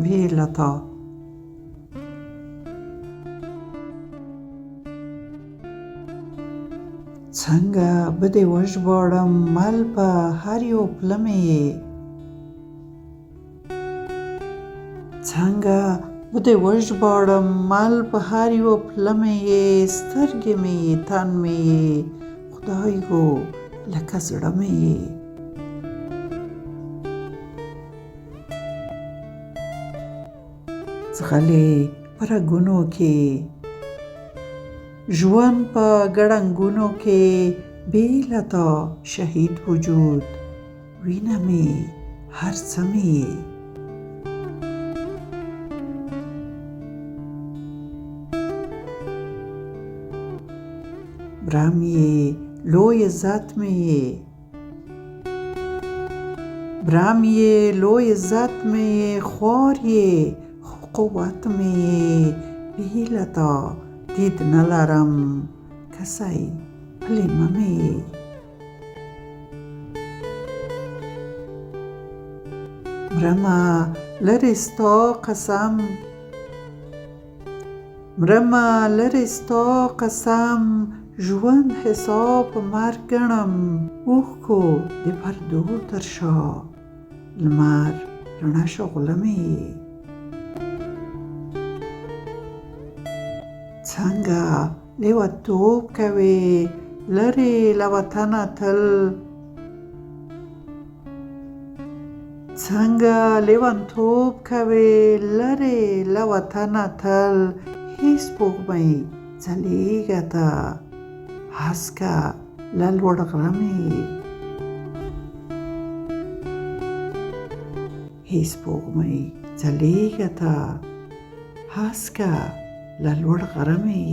بیلتا څنګه به دې وژباړم مل په هر یو پله مې یې څنګه به دې وژباړم مل په هر یو پله مې یې سترګې مې یې تن مې یې خدایږو لکه زړه مې یې ځغلې په رګونو کې ژوند په ګړنګونو کې بېله تا شهید وجود وینه مې هر څه مې یې برم یې لوی عزت مې یې برم یې لوی عزت مې یې خوار یې خو قوت مې یې بېله تا دید نه لرم کسی پلیمه مې یې مرمه لرې ستا قسم مرمه لرې ستا قسم ژوند حساب په مرګ ګڼم اوښکو د پردو تر شا لمر رڼه شغله مې یې څنګه لیونتوب کوې لرې له وطنه تل څنګه لیونتوب کوې لرې له وطنه تل هېڅ سپوږمۍ ځلېږه ته هسکه له لوړ غره مې هېڅ سپوږمۍ ځلېږه ته هسکه له لوړ غره مې